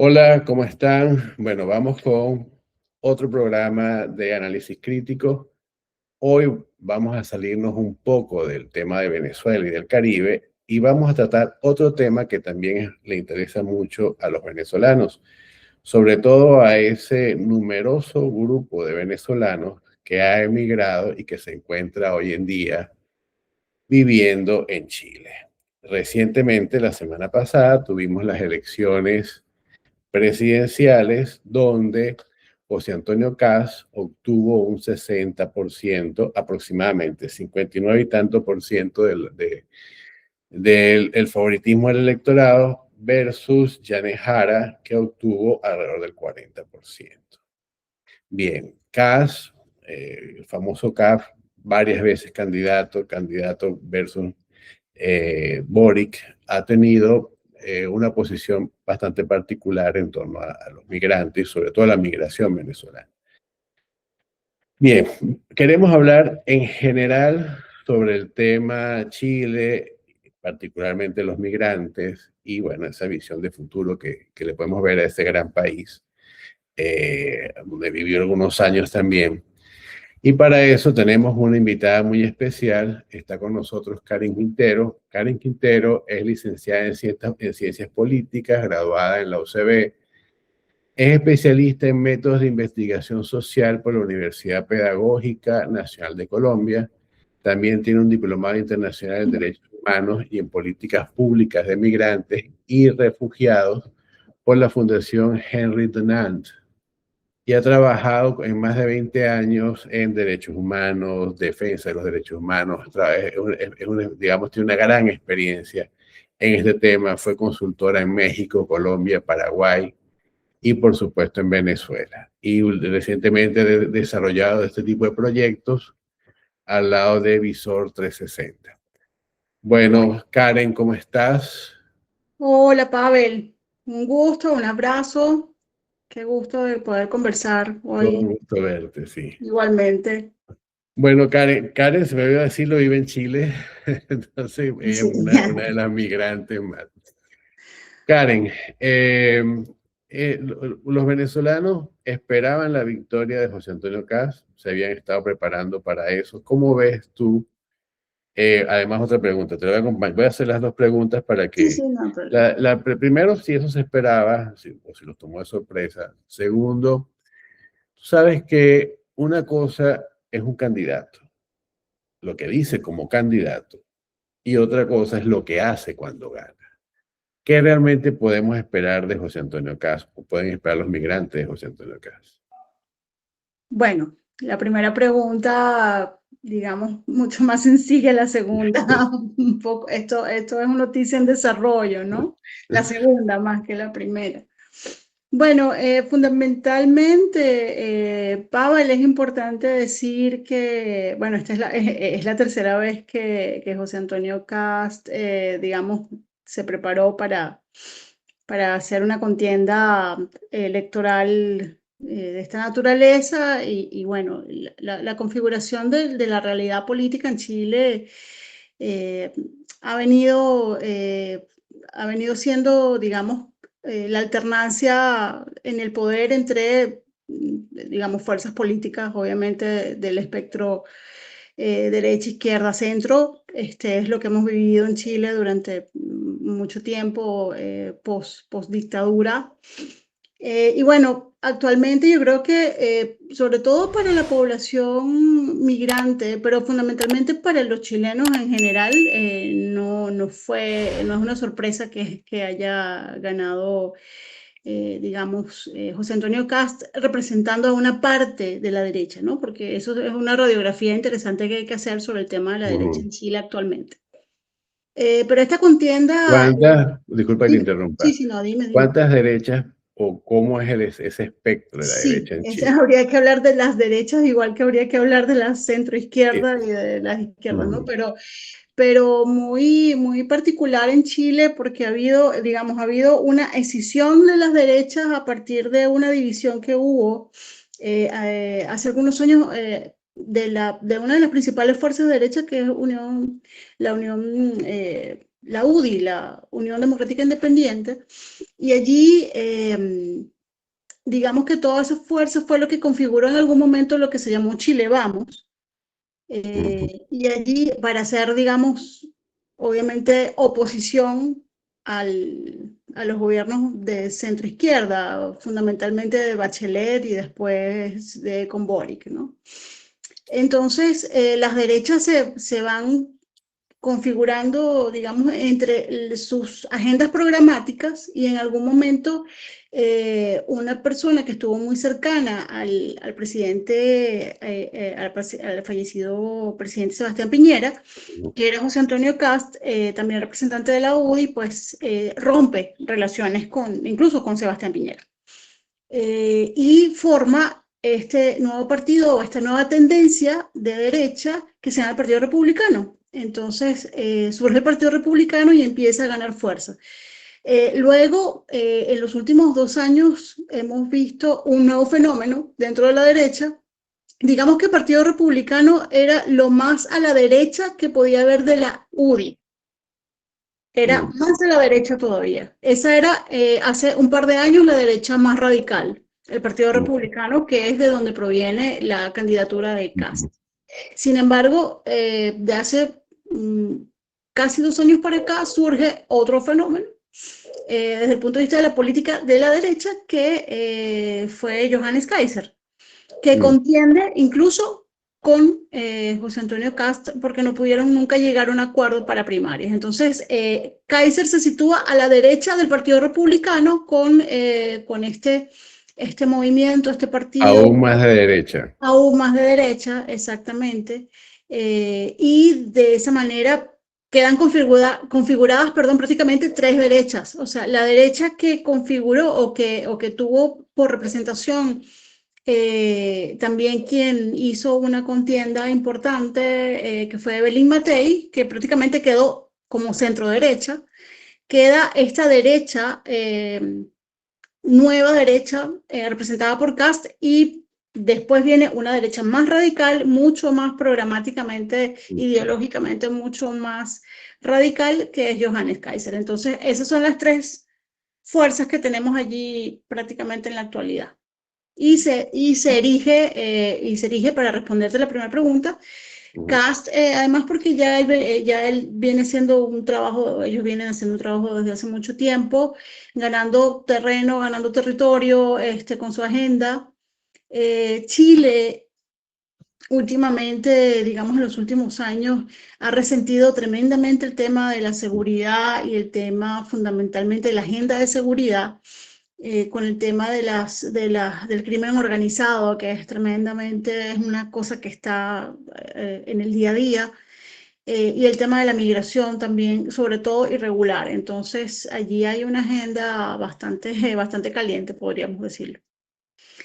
Hola, ¿cómo están? Bueno, vamos con otro programa de análisis crítico. Hoy vamos a salirnos un poco del tema de Venezuela y del Caribe y vamos a tratar otro tema que también le interesa mucho a los venezolanos, sobre todo a ese numeroso grupo de venezolanos que ha emigrado y que se encuentra hoy en día viviendo en Chile. Recientemente, la semana pasada, tuvimos las elecciones presidenciales donde José Antonio Kast obtuvo un 60% aproximadamente, 59 y tanto por ciento del el favoritismo del electorado versus Yanes Jara, que obtuvo alrededor del 40%. Bien, Kast, el famoso Kast, varias veces candidato versus Boric, ha tenido una posición bastante particular en torno a los migrantes y sobre todo a la migración venezolana. Bien, queremos hablar en general sobre el tema Chile, particularmente los migrantes y bueno, esa visión de futuro que le podemos ver a ese gran país, donde vivió algunos años también. Y para eso tenemos una invitada muy especial. Está con nosotros Karen Quintero. Karen Quintero es licenciada en Ciencias Políticas, graduada en la UCB. Es especialista en métodos de investigación social por la Universidad Pedagógica Nacional de Colombia. También tiene un diplomado internacional en Derechos Humanos y en Políticas Públicas de Migrantes y Refugiados por la Fundación Henry Dunant y ha trabajado en más de 20 años en derechos humanos, defensa de los derechos humanos, digamos, tiene una gran experiencia en este tema, fue consultora en México, Colombia, Paraguay y por supuesto en Venezuela. Y recientemente ha desarrollado este tipo de proyectos al lado de Visor 360. Bueno, Karen, ¿cómo estás? Hola Pavel, un gusto, un abrazo, qué gusto de poder conversar Todo un hoy gusto verte, sí. igualmente. Bueno, Karen, se me olvidó decirlo, vive en Chile, entonces ella es Sí. una de las migrantes más. Karen, los venezolanos esperaban la victoria de José Antonio Kast, se habían estado preparando para eso. ¿Cómo ves tú? Además, otra pregunta, te voy a hacer las dos preguntas para Sí, sí, que, no hay problema. primero, si eso se esperaba, o si los tomó de sorpresa. Segundo, tú sabes que una cosa es un candidato, lo que dice como candidato, y otra cosa es lo que hace cuando gana. ¿Qué realmente podemos esperar de José Antonio Cast o pueden esperar los migrantes de José Antonio Cast? Bueno, la primera pregunta, digamos, mucho más sencilla, la segunda, un poco, esto es una noticia en desarrollo, ¿no? La segunda más que la primera. Bueno, fundamentalmente, Pavel, es importante decir que, bueno, esta es la tercera vez que José Antonio Cast, digamos, se preparó para hacer una contienda electoral de esta naturaleza y bueno, la configuración de la realidad política en Chile eh, ha venido, eh, ha venido siendo, digamos, la alternancia en el poder entre, digamos, fuerzas políticas, obviamente, del espectro derecha, izquierda, centro. Este es lo que hemos vivido en Chile durante mucho tiempo, post dictadura. Y bueno, actualmente yo creo que sobre todo para la población migrante, pero fundamentalmente para los chilenos en general, no es una sorpresa que haya ganado, digamos, José Antonio Cast representando a una parte de la derecha, ¿no? Porque eso es una radiografía interesante que hay que hacer sobre el tema de la derecha Ujú. en Chile actualmente. Pero esta contienda, Disculpa que te dime, sí, interrumpa, sí, no, dime. cuántas derechas o cómo es ese espectro de la Sí, derecha en ese Chile? habría que hablar de las derechas, igual que habría que hablar de la Eh, centroizquierda y de las izquierdas, ¿no? ujú. Pero muy, muy particular en Chile porque ha habido, digamos, ha habido una escisión de las derechas a partir de una división que hubo hace algunos años de una de las principales fuerzas de derecha, que es la Unión la UDI, la Unión Democrática Independiente, y allí digamos que toda esa fuerza fue lo que configuró en algún momento lo que se llamó Chile Vamos, y allí para hacer, digamos, obviamente oposición a los gobiernos de centro izquierda, fundamentalmente de Bachelet y después de con Boric, ¿no? Entonces, las derechas se van configurando, digamos, entre sus agendas programáticas y en algún momento una persona que estuvo muy cercana al presidente, al fallecido presidente Sebastián Piñera, que era José Antonio Cast, también representante de la UDI, pues rompe relaciones incluso con Sebastián Piñera. Y forma este nuevo partido o esta nueva tendencia de derecha que se llama el Partido Republicano. Entonces surge el Partido Republicano y empieza a ganar fuerza. Luego, en los últimos 2 años, hemos visto un nuevo fenómeno dentro de la derecha. Digamos que el Partido Republicano era lo más a la derecha que podía haber de la UDI. Era más a la derecha todavía. Esa era hace un par de años la derecha más radical, el Partido Republicano, que es de donde proviene la candidatura de Cast. Sin embargo, de hace casi 2 años para acá surge otro fenómeno, desde el punto de vista de la política de la derecha, que fue Johannes Kaiser, que contiende incluso con José Antonio Cast, porque no pudieron nunca llegar a un acuerdo para primarias. Entonces, Kaiser se sitúa a la derecha del Partido Republicano con este movimiento, este partido. Aún más de derecha. Aún más de derecha, exactamente. Y de esa manera quedan configuradas, prácticamente 3 derechas. O sea, la derecha que configuró o que tuvo por representación también quien hizo una contienda importante, que fue Evelyn Matei, que prácticamente quedó como centro derecha. Queda esta derecha, nueva derecha, representada por Cast, y después viene una derecha más radical, mucho más programáticamente, ideológicamente mucho más radical, que es Johannes Kaiser. Entonces, esas son las 3 fuerzas que tenemos allí prácticamente en la actualidad. Y se erige, para responderte la primera pregunta, Cast, además porque ya él viene haciendo un trabajo, ellos vienen haciendo un trabajo desde hace mucho tiempo, ganando terreno, ganando territorio, con su agenda. Chile últimamente, digamos en los últimos años, ha resentido tremendamente el tema de la seguridad y el tema fundamentalmente de la agenda de seguridad, con el tema del crimen organizado, que es una cosa que está en el día a día, y el tema de la migración también, sobre todo irregular. Entonces, allí hay una agenda bastante caliente, podríamos decirlo.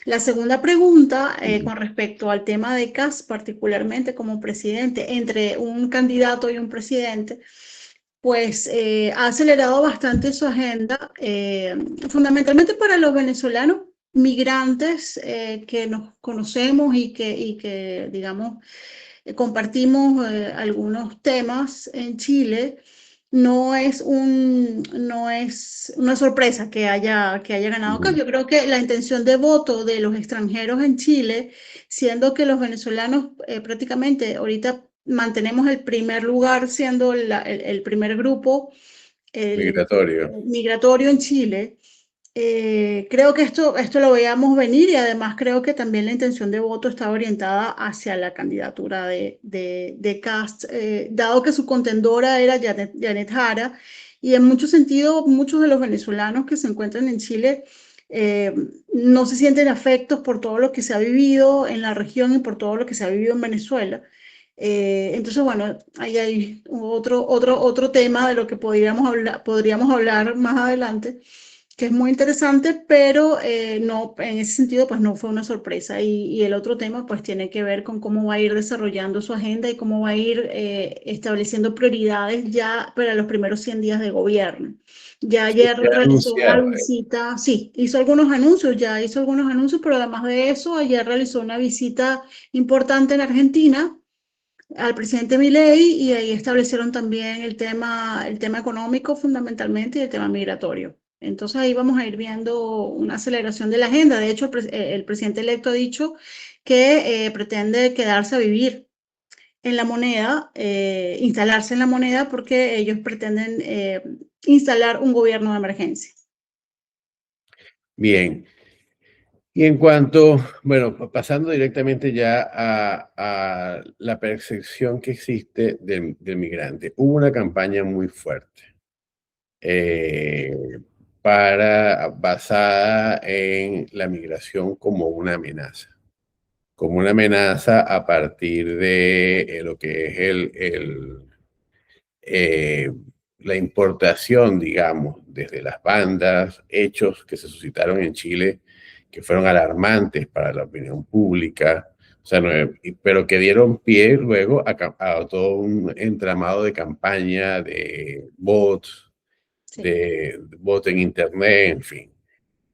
La segunda pregunta, con respecto al tema de Kast, particularmente como presidente, entre un candidato y un presidente, pues ha acelerado bastante su agenda, fundamentalmente para los venezolanos migrantes que nos conocemos y que digamos, compartimos algunos temas en Chile. No es una sorpresa que haya ganado Cast. Yo creo que la intención de voto de los extranjeros en Chile, siendo que los venezolanos prácticamente ahorita mantenemos el primer lugar, siendo el primer grupo migratorio en Chile, creo que esto lo veíamos venir, y además creo que también la intención de voto está orientada hacia la candidatura de Cast, dado que su contendora era Janet Jara, y en mucho sentido muchos de los venezolanos que se encuentran en Chile no se sienten afectos por todo lo que se ha vivido en la región y por todo lo que se ha vivido en Venezuela. Entonces, bueno, ahí hay otro tema de lo que podríamos hablar más adelante, que es muy interesante, pero no, en ese sentido pues no fue una sorpresa. Y el otro tema pues tiene que ver con cómo va a ir desarrollando su agenda y cómo va a ir estableciendo prioridades ya para los primeros 100 días de gobierno. Ya ayer realizó una visita, sí, hizo algunos anuncios, pero además de eso, ayer realizó una visita importante en Argentina, al presidente Milei, y ahí establecieron también el tema económico fundamentalmente y el tema migratorio. Entonces ahí vamos a ir viendo una aceleración de la agenda. De hecho, el presidente electo ha dicho que pretende quedarse a vivir en la moneda, instalarse en la moneda, porque ellos pretenden instalar un gobierno de emergencia. Bien. Y en cuanto, bueno, pasando directamente ya a la percepción que existe del migrante, hubo una campaña muy fuerte eh, basada en la migración como una amenaza a partir de lo que es eh, la importación, digamos, desde las bandas, hechos que se suscitaron en Chile que fueron alarmantes para la opinión pública, o sea, pero que dieron pie luego a todo un entramado de campaña, de bots, Sí. de bots en Internet, en fin.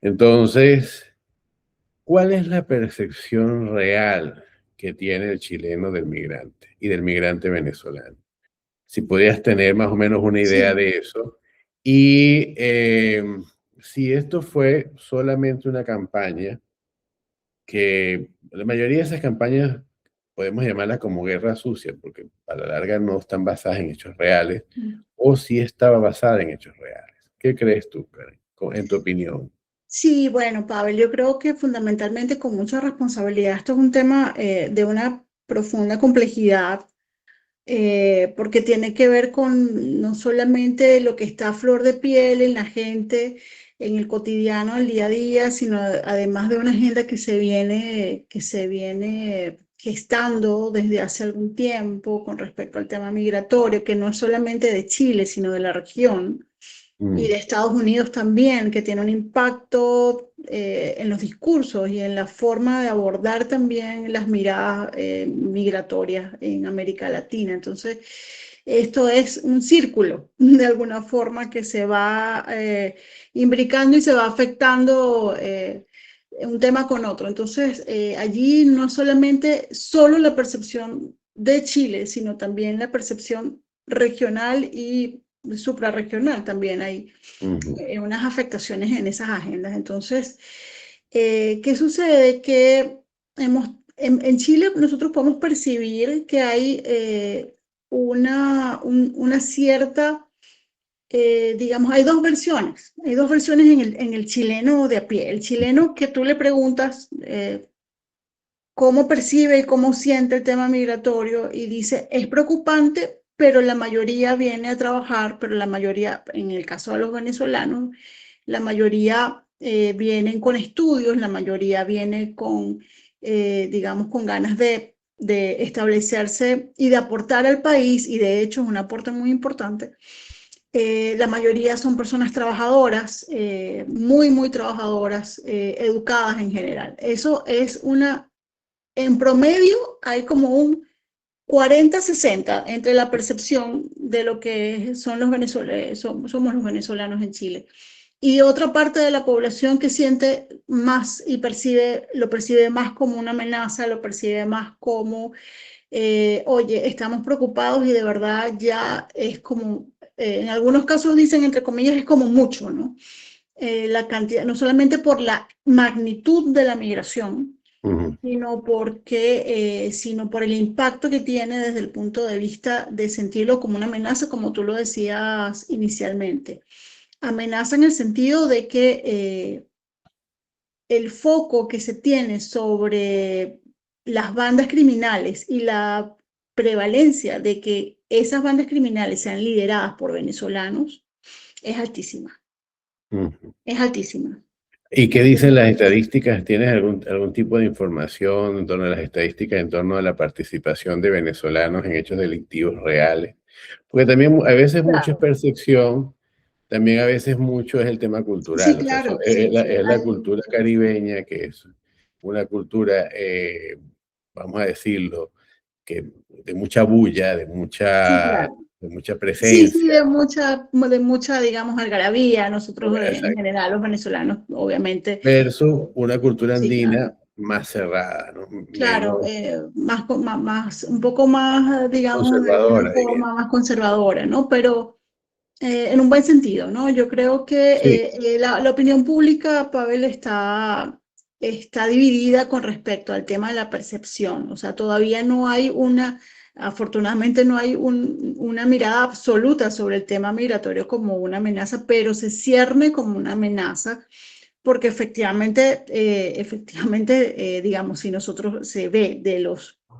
Entonces, ¿cuál es la percepción real que tiene el chileno del migrante y del migrante venezolano? Si podías tener más o menos una idea Sí. de eso. Y si esto fue solamente una campaña, que la mayoría de esas campañas podemos llamarlas como guerra sucia, porque a la larga no están basadas en hechos reales, o si estaba basada en hechos reales. ¿Qué crees tú, Karen, en tu opinión? Sí, bueno, Pavel, yo creo que fundamentalmente con mucha responsabilidad. Esto es un tema de una profunda complejidad, porque tiene que ver con no solamente lo que está a flor de piel en la gente, en el cotidiano, el día a día, sino además de una agenda que se viene gestando desde hace algún tiempo con respecto al tema migratorio, que no es solamente de Chile, sino de la región y Mm, de Estados Unidos también, que tiene un impacto en los discursos y en la forma de abordar también las miradas migratorias en América Latina. Entonces, esto es un círculo, de alguna forma, que se va imbricando y se va afectando un tema con otro. Entonces, allí no solamente solo la percepción de Chile, sino también la percepción regional y suprarregional. También hay ujú, unas afectaciones en esas agendas. Entonces, ¿qué sucede? Que en Chile nosotros podemos percibir que hay una cierta, digamos, hay dos versiones en el chileno de a pie. El chileno que tú le preguntas cómo percibe y cómo siente el tema migratorio y dice, es preocupante, pero la mayoría viene a trabajar, pero la mayoría, en el caso de los venezolanos, la mayoría vienen con estudios, la mayoría viene con, digamos, con ganas de establecerse y de aportar al país, y de hecho es un aporte muy importante. La mayoría son personas trabajadoras, muy, muy trabajadoras, educadas en general. Eso es una, en promedio hay como un 40-60 entre la percepción de lo que son los venezolanos, somos los venezolanos en Chile. Y otra parte de la población que siente más y lo percibe más como una amenaza, lo percibe más como, oye, estamos preocupados y de verdad ya es como, en algunos casos dicen, entre comillas, es como mucho, ¿no? La cantidad, no solamente por la magnitud de la migración, ujú. sino por el impacto que tiene desde el punto de vista de sentirlo como una amenaza, como tú lo decías inicialmente. Amenaza en el sentido de que el foco que se tiene sobre las bandas criminales y la prevalencia de que esas bandas criminales sean lideradas por venezolanos es altísima, Ujú. es altísima. ¿Y qué dicen las estadísticas? ¿Tienes algún tipo de información en torno a las estadísticas, en torno a la participación de venezolanos en hechos delictivos reales? Porque también a veces mucho es Claro. percepción, también a veces mucho es el tema Sí, cultural, o sea, claro, sí, sí. es la cultura caribeña, que es una cultura, vamos a decirlo, que de mucha bulla, Sí, claro. de mucha Sí, sí, presencia, de mucha, digamos, algarabía. Nosotros en exacto, general, los venezolanos, obviamente, versus una cultura sí, andina claro. más cerrada, ¿no? Claro, Menos un poco más, digamos, de alguna conservadora, diría. forma más conservadora, ¿no? Pero en un buen sentido, ¿no? Yo creo que Sí, la opinión pública, Pavel, está dividida con respecto al tema de la percepción. O sea, todavía no hay afortunadamente no hay una mirada absoluta sobre el tema migratorio como una amenaza, pero se cierne como una amenaza porque digamos, si nosotros se ve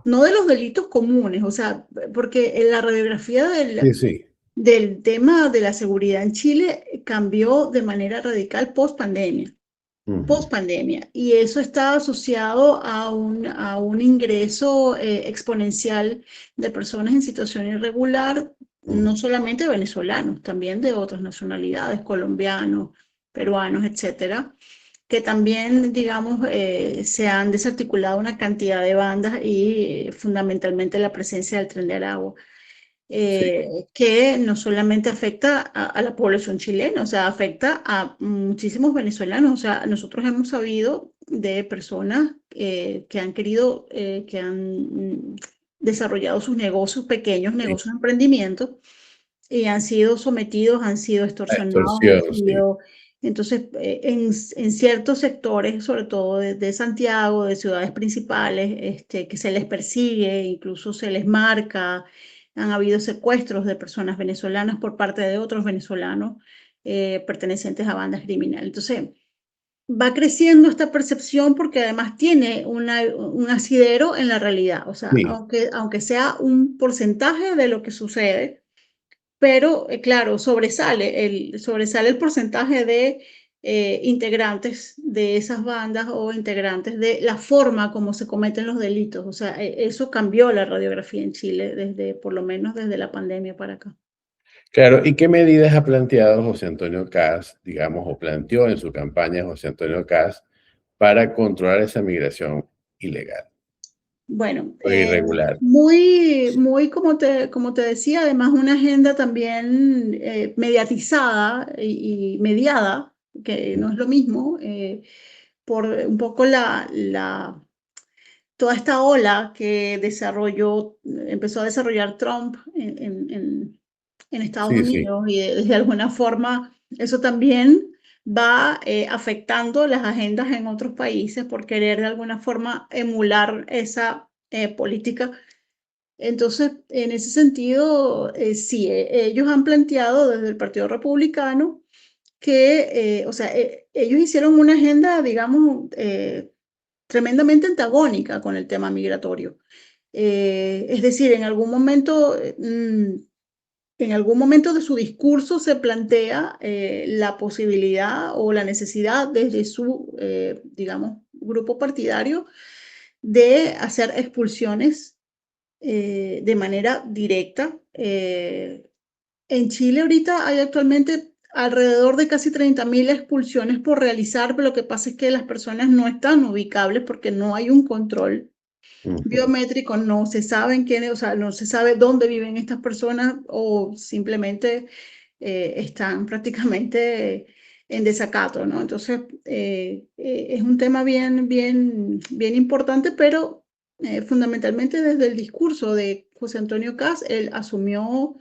no de los delitos comunes, o sea, porque en la radiografía sí, sí. del tema de la seguridad en Chile cambió de manera radical post pandemia. Ujú, Post pandemia, y eso está asociado a un ingreso exponencial de personas en situación irregular, ujú, no solamente venezolanos, también de otras nacionalidades, colombianos, peruanos, etcétera, que también, digamos, se han desarticulado una cantidad de bandas y fundamentalmente la presencia del Tren de Aragua, sí, que no solamente afecta a la población chilena, o sea, afecta a muchísimos venezolanos. O sea, nosotros hemos sabido de personas que han querido, que han desarrollado sus negocios, pequeños sí. negocios de emprendimiento, y han sido sometidos, han sido La extorsionados, han extorsión, sí. sido... Entonces, en ciertos sectores, sobre todo de Santiago, de ciudades principales, que se les persigue, incluso se les marca, han habido secuestros de personas venezolanas por parte de otros venezolanos pertenecientes a bandas criminales. Entonces, va creciendo esta percepción porque además tiene un asidero en la realidad. O sea, Sí. aunque sea un porcentaje de lo que sucede, pero claro, sobresale el porcentaje de integrantes de esas bandas o integrantes de la forma como se cometen los delitos. O sea, eso cambió la radiografía en Chile por lo menos desde la pandemia para acá. Claro, ¿y qué medidas ha planteado José Antonio Caz, digamos, o planteó en su campaña José Antonio Caz para controlar esa migración ilegal Bueno, o irregular? muy como te decía, además una agenda también mediatizada y mediada, que no es lo mismo, por un poco toda esta ola que empezó a desarrollar Trump en Estados Sí, sí, Unidos y de alguna forma eso también va afectando las agendas en otros países por querer de alguna forma emular esa política. Entonces, en ese sentido, sí, ellos han planteado desde el Partido Republicano que, o sea, ellos hicieron una agenda, digamos, tremendamente antagónica con el tema migratorio. Es decir, en algún momento de su discurso se plantea la posibilidad o la necesidad desde su, digamos, grupo partidario de hacer expulsiones de manera directa. En Chile ahorita hay actualmente alrededor de casi 30.000 expulsiones por realizar, pero lo que pasa es que las personas no están ubicables porque no hay un control ujú, biométrico, no se saben quiénes, o sea, no se sabe dónde viven estas personas o simplemente están prácticamente en desacato, ¿no? Entonces, es un tema bien importante, pero fundamentalmente desde el discurso de José Antonio Caz, él asumió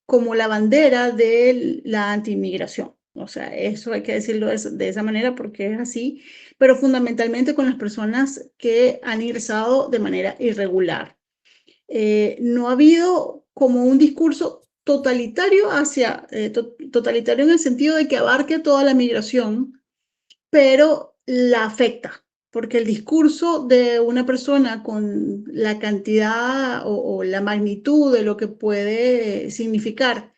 como la bandera de la antiinmigración. O sea, eso hay que decirlo de esa manera porque es así, pero fundamentalmente con las personas que han ingresado de manera irregular. No ha habido como un discurso totalitario en el sentido de que abarque toda la migración, pero la afecta, porque el discurso de una persona con la cantidad o la magnitud de lo que puede significar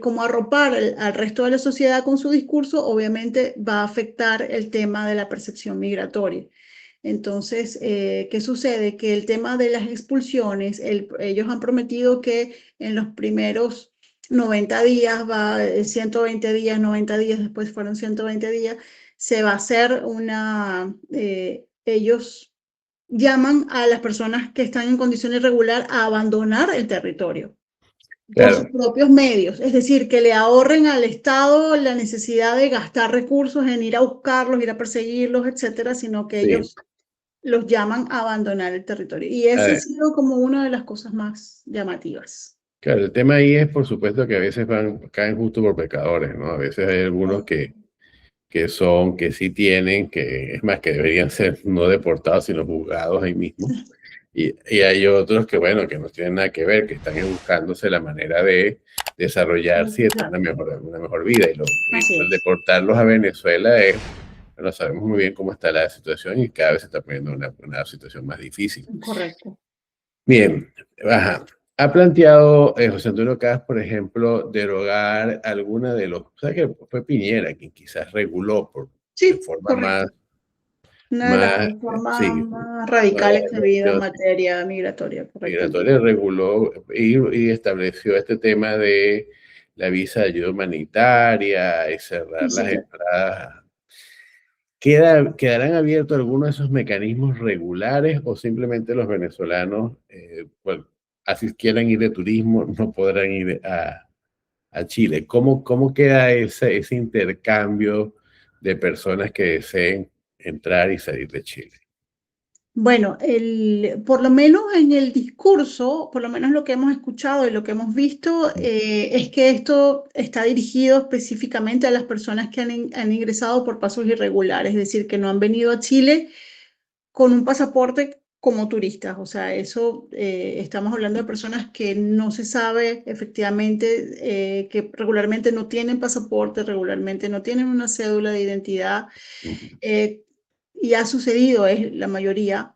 como arropar al resto de la sociedad con su discurso, obviamente va a afectar el tema de la percepción migratoria. Entonces, ¿qué sucede? Que el tema de las expulsiones, ellos han prometido que en los primeros 90 días, 120 días, 90 días, después fueron 120 días, se va a hacer ellos llaman a las personas que están en condición irregular a abandonar el territorio por sus claro, propios medios, es decir, que le ahorren al Estado la necesidad de gastar recursos en ir a buscarlos, ir a perseguirlos, etcétera, sino que sí. ellos los llaman a abandonar el territorio. Y A ese ha ver, sido como una de las cosas más llamativas. claro, el tema ahí es, por supuesto, que a veces caen justo por pecadores, ¿no? A veces hay algunos que sí tienen, que es más, que deberían ser no deportados, sino juzgados ahí mismo. Y hay otros que, bueno, que no tienen nada que ver, que están buscándose la manera de desarrollarse y de tener Claro, una mejor vida. así Y el es, deportarlos a Venezuela es, bueno, sabemos muy bien cómo está la situación y cada vez se está poniendo una situación más difícil. correcto. Bien, ajá. Ha planteado José Antonio Caz, por ejemplo, derogar alguna de los, o sea que fue Piñera quien quizás reguló de Sí, forma correcto. Una de las más, reformas sí, más radicales que ha habido en yo materia migratoria, correctamente. migratoria reguló y estableció este tema de la visa de ayuda humanitaria y cerrar Sí, las claro. entradas. ¿Quedarán abiertos algunos de esos mecanismos regulares o simplemente los venezolanos, bueno, así quieran ir de turismo, no podrán ir a Chile? ¿Cómo queda ese intercambio de personas que deseen entrar y salir de Chile? Bueno, por lo menos en el discurso, por lo menos lo que hemos escuchado y lo que hemos visto, es que esto está dirigido específicamente a las personas que han ingresado por pasos irregulares, es decir, que no han venido a Chile con un pasaporte como turistas. O sea, eso estamos hablando de personas que no se sabe efectivamente, que regularmente no tienen pasaporte, regularmente no tienen una cédula de identidad, Ujú, eh, y ha sucedido, es la mayoría,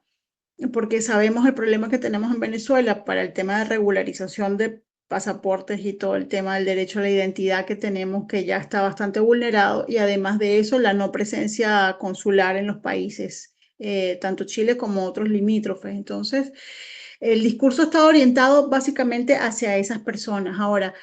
porque sabemos el problema que tenemos en Venezuela para el tema de regularización de pasaportes y todo el tema del derecho a la identidad que tenemos, que ya está bastante vulnerado, y además de eso, la no presencia consular en los países, tanto Chile como otros limítrofes. Entonces, el discurso está orientado básicamente hacia esas personas. Ahora,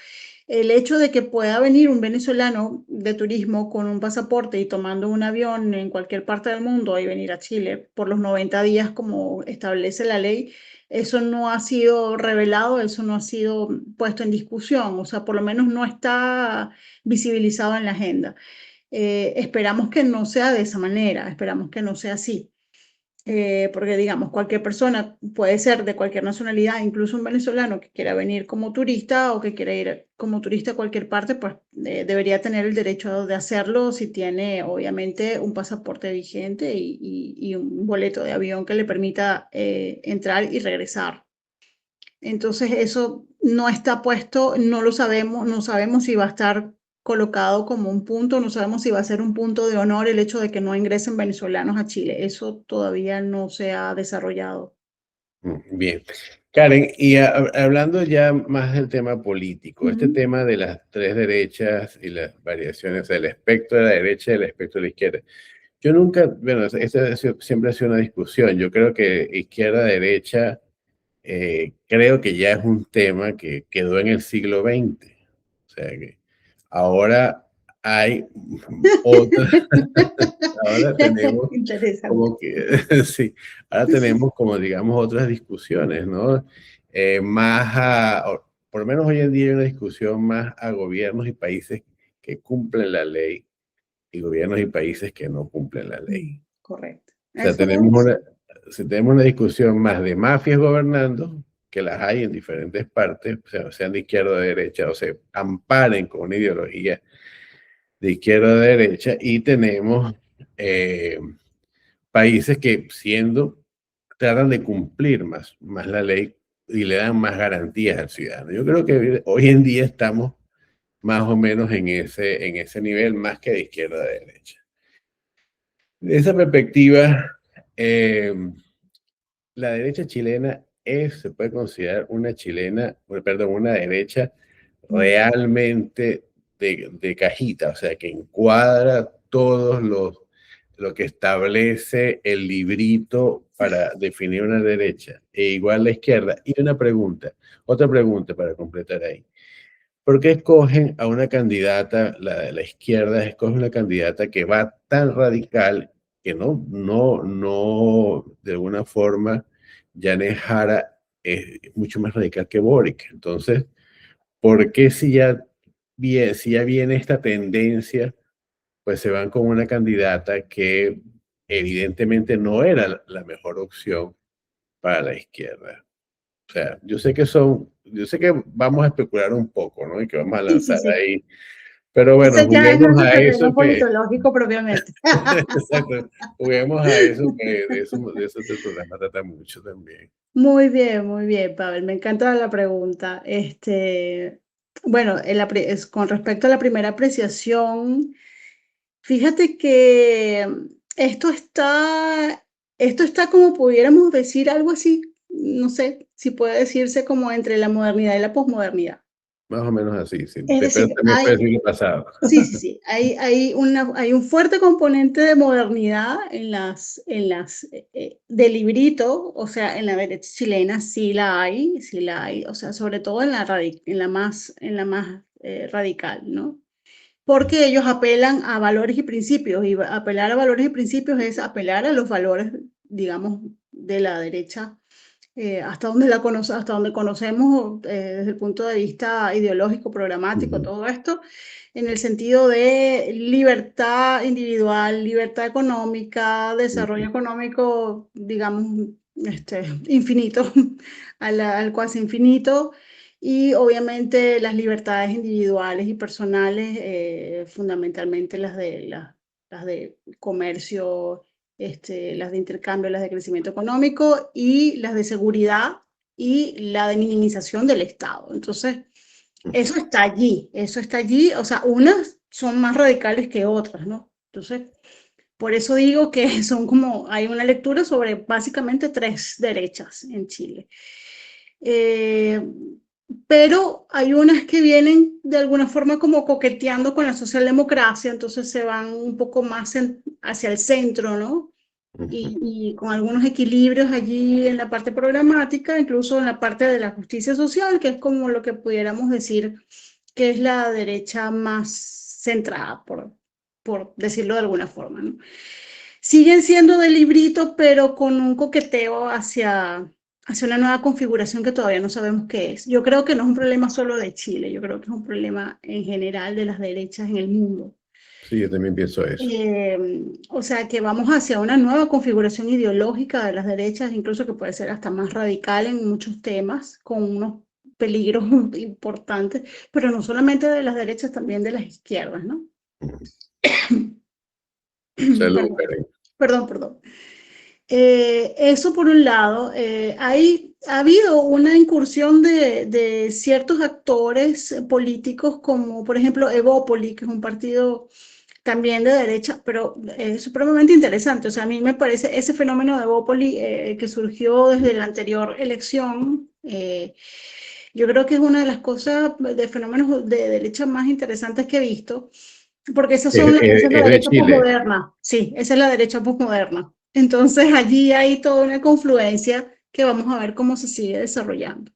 el hecho de que pueda venir un venezolano de turismo con un pasaporte y tomando un avión en cualquier parte del mundo y venir a Chile por los 90 días como establece la ley, eso no ha sido revelado, eso no ha sido puesto en discusión, o sea, por lo menos no está visibilizado en la agenda. Esperamos que no sea de esa manera, esperamos que no sea así. Porque digamos, cualquier persona puede ser de cualquier nacionalidad, incluso un venezolano que quiera venir como turista o que quiera ir como turista a cualquier parte, pues debería tener el derecho de hacerlo si tiene obviamente un pasaporte vigente y un boleto de avión que le permita entrar y regresar. Entonces eso no está puesto, no lo sabemos, no sabemos si va a estar colocado como un punto, no sabemos si va a ser un punto de honor el hecho de que no ingresen venezolanos a Chile. Eso todavía no se ha desarrollado. Bien. Karen, y hablando ya más del tema político, este Ujú. tema de las tres derechas y las variaciones del espectro de la derecha y del espectro de la izquierda. Yo nunca, bueno, siempre ha sido una discusión. Yo creo que izquierda-derecha, creo que ya es un tema que quedó en el siglo XX. O sea que ahora hay otra, ahora tenemos Interesante. como que, sí, ahora tenemos como, digamos, otras discusiones, ¿no? Por lo menos hoy en día hay una discusión más a gobiernos y países que cumplen la ley y gobiernos y países que no cumplen la ley. Correcto. O sea, Eso es. si tenemos una discusión más de mafias gobernando, que las hay en diferentes partes, o sea, sean de izquierda o de derecha, o se amparen con una ideología de izquierda o de derecha, y tenemos eh, países que tratan de cumplir más la ley y le dan más garantías al ciudadano. Yo creo que hoy en día estamos más o menos en ese nivel, más que de izquierda a derecha. De esa perspectiva, la derecha chilena se puede considerar una chilena, perdón, una derecha Mm, realmente de cajita, o sea, que encuadra lo que establece el librito para definir una derecha, e igual la izquierda. Y otra pregunta para completar ahí. ¿Por qué escogen a una candidata, la de la izquierda, escoge una candidata que va tan radical que no, de alguna forma, Janet Jara es mucho más radical que Boric? Entonces, ¿por qué si ya viene esta tendencia, pues se van con una candidata que evidentemente no era la mejor opción para la izquierda. O sea, yo sé que vamos a especular un poco, ¿no? Y que vamos a Sí, sí, lanzar sí. ahí. Pero bueno, Ese ya es juguemos nuestro a eso terreno que, politológico propiamente. exacto, juguemos a eso que de eso el programa trata mucho también. Muy bien, Pavel. Me encanta la pregunta. Bueno, con respecto a la primera apreciación, fíjate que esto está como pudiéramos decir algo así, no sé si puede decirse como entre la modernidad y la posmodernidad. Más o menos así, sí. Es Pero decir, también puede ser que pasado. sí, sí, sí. Hay un fuerte componente de modernidad de librito, o sea, en la derecha chilena sí la hay, o sea, sobre todo en la más radical, ¿no? Porque ellos apelan a valores y principios, y apelar a valores y principios es apelar a los valores, digamos, de la derecha hasta donde conocemos desde el punto de vista ideológico, programático, Ujú, todo esto, en el sentido de libertad individual, libertad económica, desarrollo ujú, económico, digamos, infinito, al cuasi infinito, y obviamente las libertades individuales y personales, fundamentalmente las de comercio, las de intercambio, las de crecimiento económico y las de seguridad y la de minimización del Estado. Entonces, ujú. eso está allí, o sea, unas son más radicales que otras, ¿no? Entonces, por eso digo que hay una lectura sobre básicamente tres derechas en Chile. Eh, pero hay unas que vienen de alguna forma como coqueteando con la socialdemocracia, entonces se van un poco más hacia el centro, ¿no? Ujú. Y con algunos equilibrios allí en la parte programática, incluso en la parte de la justicia social, que es como lo que pudiéramos decir que es la derecha más centrada, por decirlo de alguna forma, ¿no? Siguen siendo de librito, pero con un coqueteo hacia una nueva configuración que todavía no sabemos qué es. Yo creo que no es un problema solo de Chile, yo creo que es un problema en general de las derechas en el mundo. Sí, yo también pienso eso. O sea que vamos hacia una nueva configuración ideológica de las derechas, incluso que puede ser hasta más radical en muchos temas, con unos peligros importantes, pero no solamente de las derechas, también de las izquierdas, ¿no? Ujú. Salud, Perdón, Karen. perdón. Eso por un lado, ha habido una incursión de ciertos actores políticos como por ejemplo Evópoli, que es un partido también de derecha, pero es supremamente interesante. O sea, a mí me parece ese fenómeno de Evópoli que surgió desde la anterior elección. Yo creo que es una de las cosas de fenómenos de derecha más interesantes que he visto, porque esa es la Es de derecha Chile. posmoderna. Sí, esa es la derecha posmoderna. Entonces allí hay toda una confluencia que vamos a ver cómo se sigue desarrollando.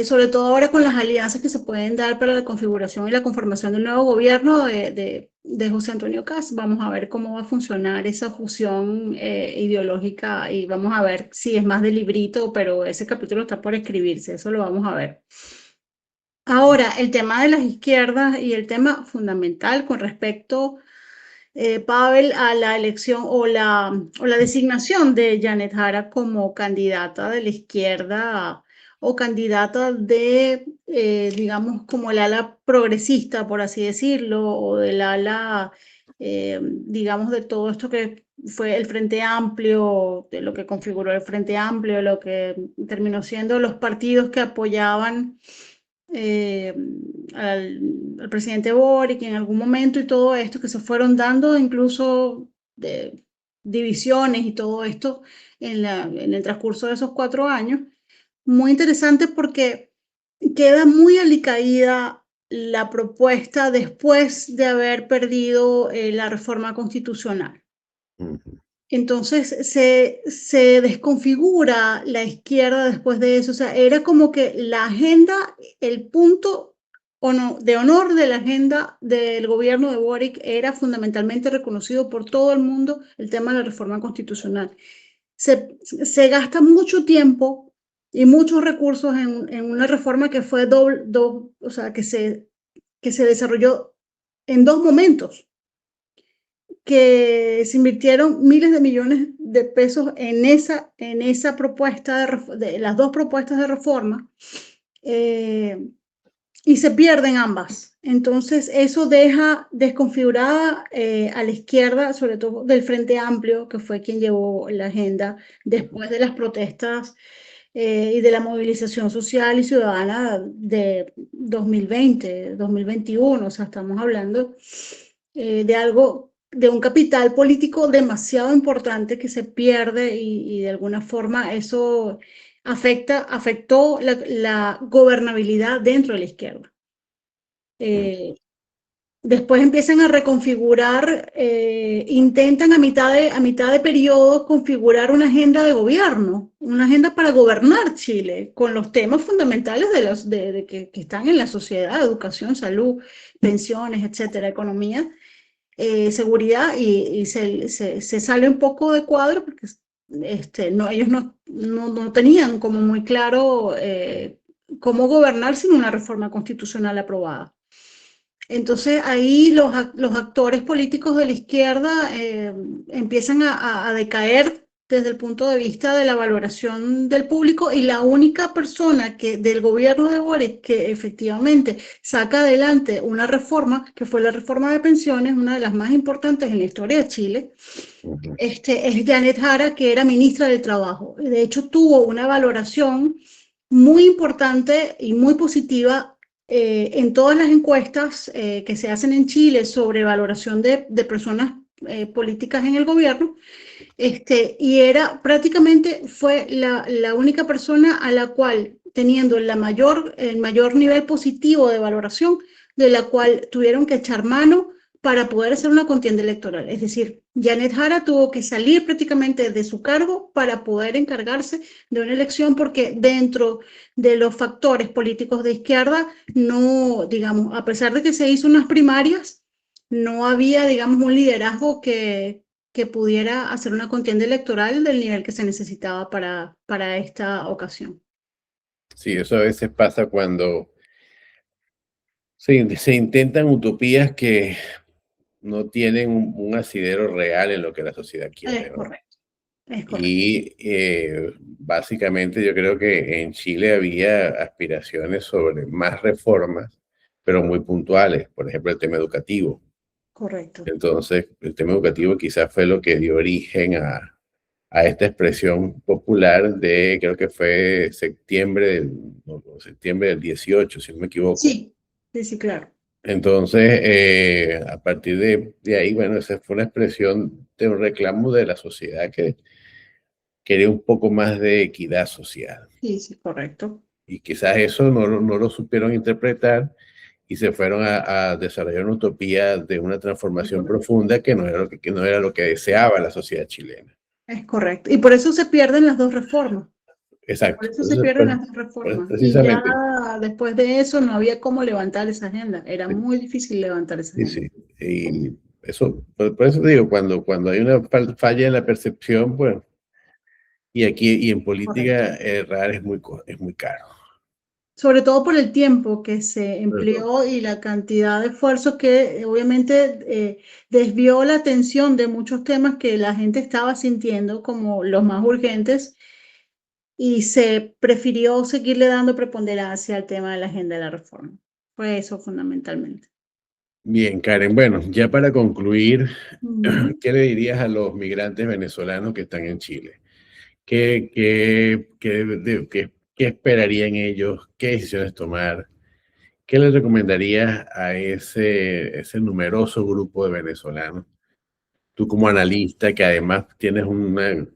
Sobre todo ahora con las alianzas que se pueden dar para la configuración y la conformación del nuevo gobierno de José Antonio Cast. Vamos a ver cómo va a funcionar esa fusión ideológica y vamos a ver si es más de librito, pero ese capítulo está por escribirse, eso lo vamos a ver. Ahora, el tema de las izquierdas y el tema fundamental con respecto, Pavel, a la elección o la designación de Janet Jara como candidata de la izquierda o candidata digamos, como el ala progresista, por así decirlo, o del ala, digamos, de todo esto que fue el Frente Amplio, de lo que configuró el Frente Amplio, lo que terminó siendo los partidos que apoyaban eh, al presidente Boric en algún momento y todo esto que se fueron dando, incluso de divisiones y todo esto en el transcurso de esos 4 años. Muy interesante porque queda muy alicaída la propuesta después de haber perdido la reforma constitucional. Ujú. Entonces se desconfigura la izquierda después de eso. O sea, era como que la agenda, el punto de honor de la agenda del gobierno de Boric era fundamentalmente reconocido por todo el mundo el tema de la reforma constitucional. Se gasta mucho tiempo y muchos recursos en una reforma que fue o sea, que se desarrolló en dos momentos que se invirtieron miles de millones de pesos en esa propuesta, de las dos propuestas de reforma, y se pierden ambas. Entonces, eso deja desconfigurada a la izquierda, sobre todo del Frente Amplio, que fue quien llevó la agenda después de las protestas y de la movilización social y ciudadana de 2020, 2021. O sea, estamos hablando de algo, de un capital político demasiado importante que se pierde y de alguna forma eso afectó la gobernabilidad dentro de la izquierda. Después empiezan a reconfigurar, intentan a mitad de periodo configurar una agenda de gobierno, una agenda para gobernar Chile, con los temas fundamentales que están en la sociedad: educación, salud, pensiones, etcétera, economía, seguridad, y se sale un poco de cuadro porque ellos no tenían como muy claro cómo gobernar sin una reforma constitucional aprobada. Entonces ahí los actores políticos de la izquierda empiezan a decaer desde el punto de vista de la valoración del público, y la única persona del gobierno de Boric que efectivamente saca adelante una reforma, que fue la reforma de pensiones, una de las más importantes en la historia de Chile, es Janet Jara, que era ministra del Trabajo. De hecho, tuvo una valoración muy importante y muy positiva en todas las encuestas que se hacen en Chile sobre valoración de personas políticas en el gobierno, y fue la única persona a la cual, teniendo el mayor nivel positivo de valoración, de la cual tuvieron que echar mano para poder hacer una contienda electoral. Es decir, Janet Jara tuvo que salir prácticamente de su cargo para poder encargarse de una elección, porque dentro de los factores políticos de izquierda, no, digamos, a pesar de que se hizo unas primarias, no había, digamos, un liderazgo que pudiera hacer una contienda electoral del nivel que se necesitaba para esta ocasión. Sí, eso a veces pasa cuando se intentan utopías que no tienen un asidero real en lo que la sociedad quiere, Es ¿no? correcto, es correcto. Y básicamente yo creo que en Chile había aspiraciones sobre más reformas, pero muy puntuales. Por ejemplo, el tema educativo. Correcto. Entonces, el tema educativo quizás fue lo que dio origen a esta expresión popular de, creo que fue septiembre del 18, si no me equivoco. Sí, sí, claro. Entonces, a partir de ahí, bueno, esa fue una expresión de un reclamo de la sociedad que quería un poco más de equidad social. Sí, correcto. Y quizás eso no lo supieron interpretar y se fueron a desarrollar una utopía de una transformación profunda que no era lo que deseaba la sociedad chilena. Es correcto. Y por eso se pierden las dos reformas. Exacto. Por eso se pierden las dos Pues, reformas. Y ya precisamente. después de eso no había cómo levantar esa agenda. Era muy difícil levantar esa Sí, agenda. sí. Y eso, por eso digo, cuando hay una falla en la percepción, pues, y en Correcto. política errar es muy caro. Sobre todo por el tiempo que se empleó y la cantidad de esfuerzos que obviamente desvió la atención de muchos temas que la gente estaba sintiendo como los más urgentes, y se prefirió seguirle dando preponderancia al tema de la agenda de la reforma. Fue eso fundamentalmente. Bien, Karen. Bueno, ya para concluir, Ujú. ¿qué le dirías a los migrantes venezolanos que están en Chile? ¿Qué esperarían ellos? ¿Qué decisiones tomar? ¿Qué les recomendarías a ese numeroso grupo de venezolanos? Tú como analista, que además tienes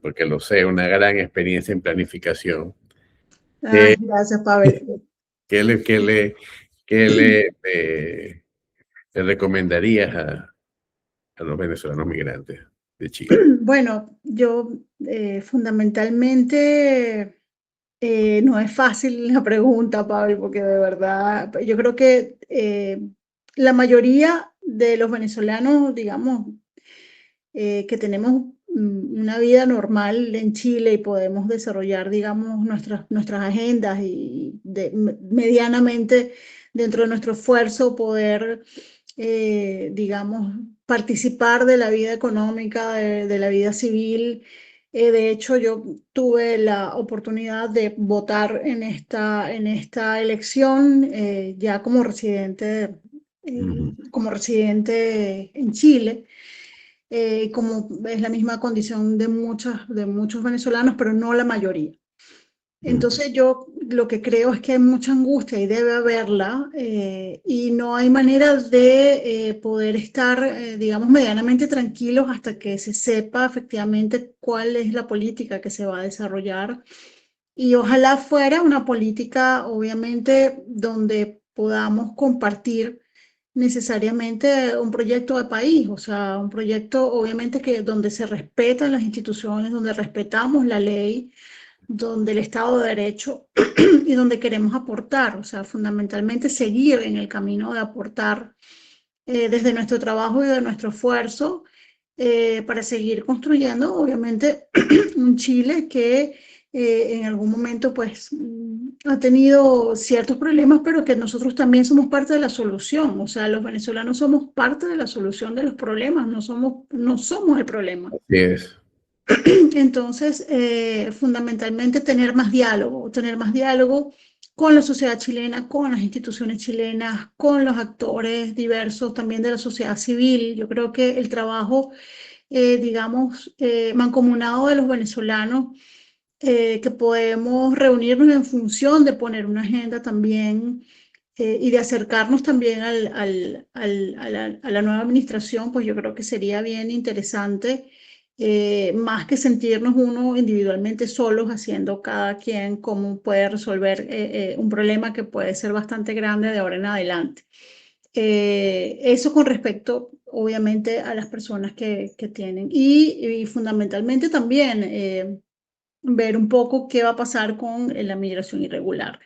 porque lo sé, una gran experiencia en planificación, Ay, ¿qué, gracias, Pavel. qué le, qué le, qué le recomendarías a los venezolanos migrantes de Chile? Bueno, yo fundamentalmente no es fácil la pregunta, Pablo, porque de verdad yo creo que la mayoría de los venezolanos, digamos, que tenemos una vida normal en Chile y podemos desarrollar, digamos, nuestras agendas y medianamente dentro de nuestro esfuerzo poder digamos, participar de la vida económica, de la vida civil. De hecho, yo tuve la oportunidad de votar en esta elección ya como residente en Chile. Como es la misma condición de muchos venezolanos, pero no la mayoría. Entonces yo lo que creo es que hay mucha angustia y debe haberla, y no hay manera de poder estar, digamos, medianamente tranquilos hasta que se sepa efectivamente cuál es la política que se va a desarrollar. Y ojalá fuera una política, obviamente, donde podamos compartir necesariamente un proyecto de país, o sea, un proyecto obviamente que donde se respetan las instituciones, donde respetamos la ley, donde el Estado de Derecho y donde queremos aportar, o sea, fundamentalmente seguir en el camino de aportar desde nuestro trabajo y de nuestro esfuerzo para seguir construyendo, obviamente, un Chile que en algún momento pues ha tenido ciertos problemas, pero que nosotros también somos parte de la solución, o sea, los venezolanos somos parte de la solución de los problemas, no somos el problema. Así es. Entonces, fundamentalmente tener más diálogo con la sociedad chilena, con las instituciones chilenas, con los actores diversos también de la sociedad civil. Yo creo que el trabajo, digamos, mancomunado de los venezolanos, que podemos reunirnos en función de poner una agenda también y de acercarnos también a la nueva administración, pues yo creo que sería bien interesante, más que sentirnos uno individualmente solos haciendo cada quien cómo puede resolver un problema que puede ser bastante grande de ahora en adelante. Eso con respecto, obviamente, a las personas que tienen. Y fundamentalmente también ver un poco qué va a pasar con la migración irregular.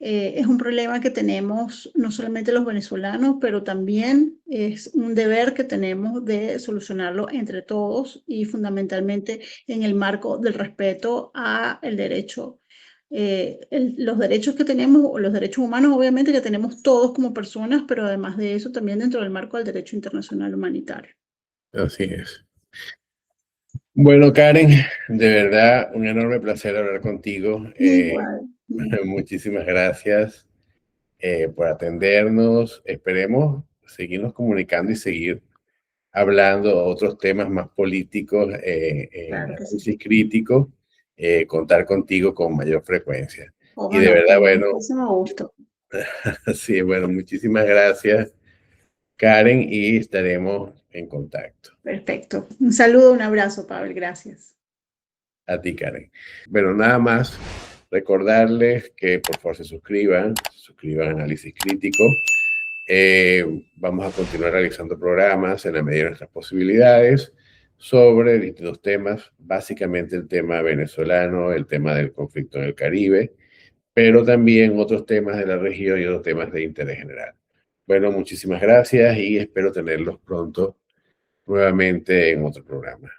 Es un problema que tenemos no solamente los venezolanos, pero también es un deber que tenemos de solucionarlo entre todos y fundamentalmente en el marco del respeto a el derecho, los derechos que tenemos, o los derechos humanos obviamente que tenemos todos como personas, pero además de eso también dentro del marco del derecho internacional humanitario. Así es. Bueno, Karen, de verdad, un enorme placer hablar contigo. Igual. Muchísimas gracias por atendernos. Esperemos seguirnos comunicando y seguir hablando de otros temas más políticos en Claro que sí. análisis crítico, contar contigo con mayor frecuencia. Y Ojo, de no, verdad, con bueno, muchísimo gusto. sí, bueno, muchísimas gracias, Karen, y estaremos en contacto. Perfecto. Un saludo, un abrazo, Pavel. Gracias. A ti, Karen. Bueno, nada más recordarles que por favor se suscriban a Análisis Crítico. Vamos a continuar realizando programas en la medida de nuestras posibilidades sobre distintos temas, básicamente el tema venezolano, el tema del conflicto en el Caribe, pero también otros temas de la región y otros temas de interés general. Bueno, muchísimas gracias y espero tenerlos pronto nuevamente en otro programa.